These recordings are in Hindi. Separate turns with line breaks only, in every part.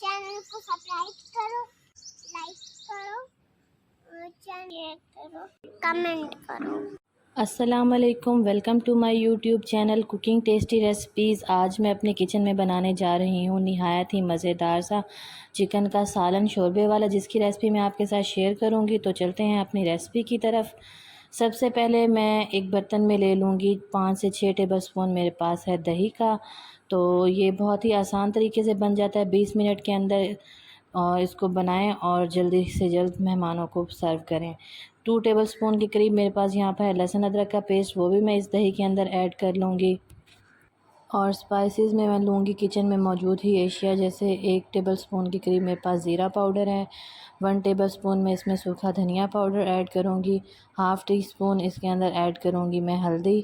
चैनल को सब्सक्राइब करो, लाइक करो और शेयर करो, कमेंट करो।
अस्सलामुअलैकुम, welcome to my YouTube channel cooking tasty recipes. आज मैं अपने किचन में बनाने जा रही हूँ निहायत ही मज़ेदार सा चिकन का सालन शोरबे वाला, जिसकी रेसिपी मैं आपके साथ शेयर करूँगी। तो चलते हैं अपनी रेसिपी की तरफ। सबसे पहले मैं एक बर्तन में ले लूँगी 5 से 6 टेबलस्पून मेरे पास है दही का। तो ये बहुत ही आसान तरीके से बन जाता है 20 मिनट के अंदर। और इसको बनाएं और जल्दी से जल्द मेहमानों को सर्व करें। 2 टेबलस्पून के करीब मेरे पास यहाँ पर है लहसुन अदरक का पेस्ट, वो भी मैं इस दही के अंदर ऐड कर लूँगी। और स्पाइसेस में मैं लूँगी किचन में मौजूद ही एशिया, जैसे 1 टेबलस्पून के करीब मेरे पास ज़ीरा पाउडर है। 1 टेबलस्पून में इसमें सूखा धनिया पाउडर ऐड करूँगी। हाफ़ टी स्पून इसके अंदर ऐड करूँगी मैं हल्दी।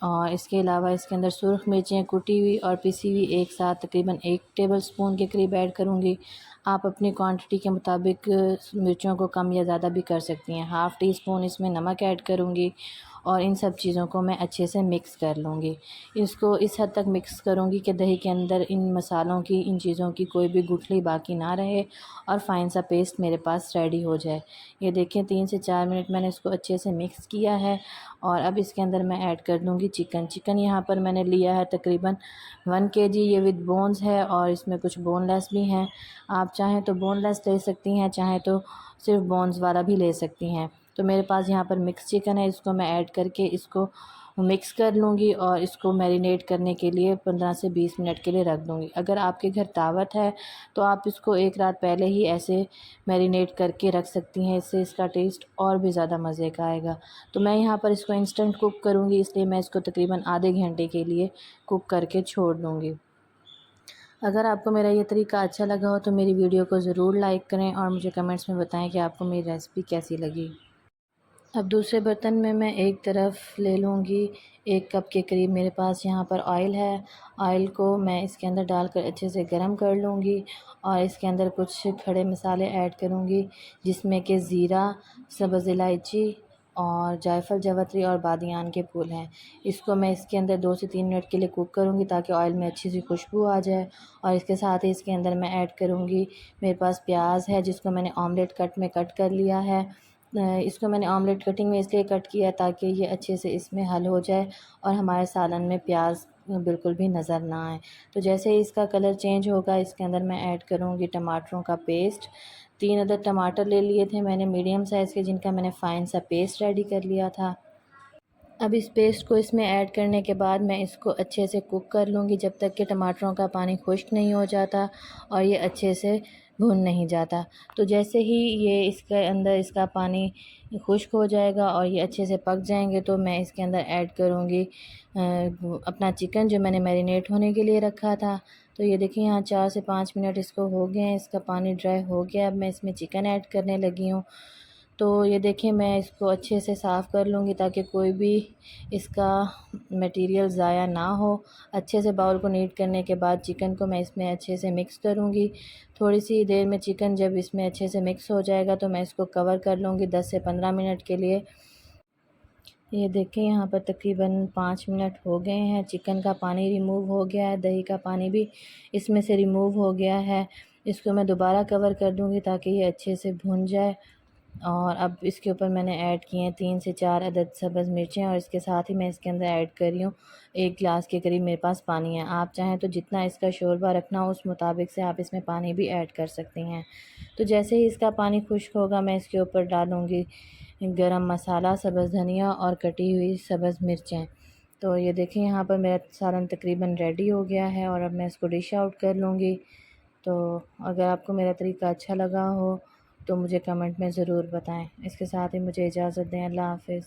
और इसके अलावा इसके अंदर सुरख मिर्चें कुटी हुई और पिसी हुई एक साथ तकरीबन 1 टेबलस्पून के करीब ऐड करूँगी। आप अपनी क्वांटिटी के मुताबिक मिर्चों को कम या ज़्यादा भी कर सकती हैं। हाफ़ टी स्पून इसमें नमक ऐड करूँगी और इन सब चीज़ों को मैं अच्छे से मिक्स कर लूँगी। इसको इस हद तक मिक्स करूँगी कि दही के अंदर इन मसालों की, इन चीज़ों की कोई भी गुठली बाकी ना रहे और फ़ाइन सा पेस्ट मेरे पास रेडी हो जाए। ये देखें 3 से 4 मिनट मैंने इसको अच्छे से मिक्स किया है। और अब इसके अंदर मैं ऐड कर दूँगी चिकन यहाँ पर मैंने लिया है तकरीबन 1 केजी। ये विद बोन्स है और इसमें कुछ बोनलेस भी हैं। आप चाहें तो बोनलेस ले सकती हैं, चाहें तो सिर्फ बोन्स वाला भी ले सकती हैं। तो मेरे पास यहाँ पर मिक्स चिकन है, इसको मैं ऐड करके इसको मिक्स कर लूँगी और इसको मैरिनेट करने के लिए 15 से 20 मिनट के लिए रख दूँगी। अगर आपके घर दावत है तो आप इसको एक रात पहले ही ऐसे मैरिनेट करके रख सकती हैं, इससे इसका टेस्ट और भी ज़्यादा मज़े का आएगा। तो मैं यहाँ पर इसको इंस्टेंट कुक करूँगी, इसलिए मैं इसको तकरीबन आधे घंटे के लिए कुक करके छोड़ दूँगी। अगर आपको मेरा ये तरीका अच्छा लगा हो तो मेरी वीडियो को ज़रूर लाइक करें और मुझे कमेंट्स में बताएं कि आपको मेरी रेसिपी कैसी लगी। अब दूसरे बर्तन में मैं एक तरफ ले लूँगी 1 कप के करीब मेरे पास यहाँ पर ऑयल है। ऑयल को मैं इसके अंदर डालकर अच्छे से गरम कर लूँगी और इसके अंदर कुछ खड़े मसाले ऐड करूँगी, जिसमें कि ज़ीरा, सब्ज़ इलायची और जायफल, जावित्री और बादियान के फूल हैं। इसको मैं इसके अंदर 2 से 3 मिनट के लिए कुक करूँगी ताकि ऑयल में अच्छी सी खुशबू आ जाए। और इसके साथ ही इसके अंदर मैं ऐड करूँगी, मेरे पास प्याज है जिसको मैंने ऑमलेट कट में कट कर लिया है। इसको मैंने ऑमलेट कटिंग में इसलिए कट किया ताकि ये अच्छे से इसमें हल हो जाए और हमारे सालन में प्याज बिल्कुल भी नज़र ना आए। तो जैसे ही इसका कलर चेंज होगा इसके अंदर मैं ऐड करूँगी टमाटरों का पेस्ट। 3 अदद टमाटर ले लिए थे मैंने मीडियम साइज़ के, जिनका मैंने फ़ाइन सा पेस्ट रेडी कर लिया था। अब इस पेस्ट को इसमें ऐड करने के बाद मैं इसको अच्छे से कुक कर लूँगी जब तक कि टमाटरों का पानी खुश्क नहीं हो जाता और ये अच्छे से भुन नहीं जाता। तो जैसे ही ये इसके अंदर इसका पानी खुश्क हो जाएगा और ये अच्छे से पक जाएंगे तो मैं इसके अंदर ऐड करूँगी अपना चिकन जो मैंने मैरिनेट होने के लिए रखा था। तो ये देखिए यहाँ 4 से 5 मिनट इसको हो गए हैं, इसका पानी ड्राई हो गया। अब मैं इसमें चिकन ऐड करने लगी हूँ। तो ये देखिए मैं इसको अच्छे से साफ़ कर लूँगी ताकि कोई भी इसका मटेरियल ज़ाया ना हो। अच्छे से बाउल को नीट करने के बाद चिकन को मैं इसमें अच्छे से मिक्स करूँगी। थोड़ी सी देर में चिकन जब इसमें अच्छे से मिक्स हो जाएगा तो मैं इसको कवर कर लूँगी 10 से 15 मिनट के लिए। ये देखें यहाँ पर तकरीबन 5 मिनट हो गए हैं, चिकन का पानी रिमूव हो गया है, दही का पानी भी इसमें से रिमूव हो गया है। इसको मैं दोबारा कवर कर दूँगी ताकि ये अच्छे से भुन जाए। और अब इसके ऊपर मैंने ऐड किए हैं 3 से 4 अदद सब्ज़ मिर्चें और इसके साथ ही मैं इसके अंदर ऐड कर रही हूँ 1 गिलास के करीब मेरे पास पानी है। आप चाहें तो जितना इसका शोरबा रखना हो उस मुताबिक से आप इसमें पानी भी ऐड कर सकती हैं। तो जैसे ही इसका पानी खुश्क होगा मैं इसके ऊपर डालूँगी गरम मसाला, सब्ज़ धनिया और कटी हुई सब्ज़ मिर्चें। तो ये देखें यहाँ पर मेरा सालन तकरीबन रेडी हो गया है और अब मैं इसको डिश आउट कर लूँगी। तो अगर आपको मेरा तरीका अच्छा लगा हो तो मुझे कमेंट में ज़रूर बताएं। इसके साथ ही मुझे इजाज़त दें। अल्लाह हाफ़िज़।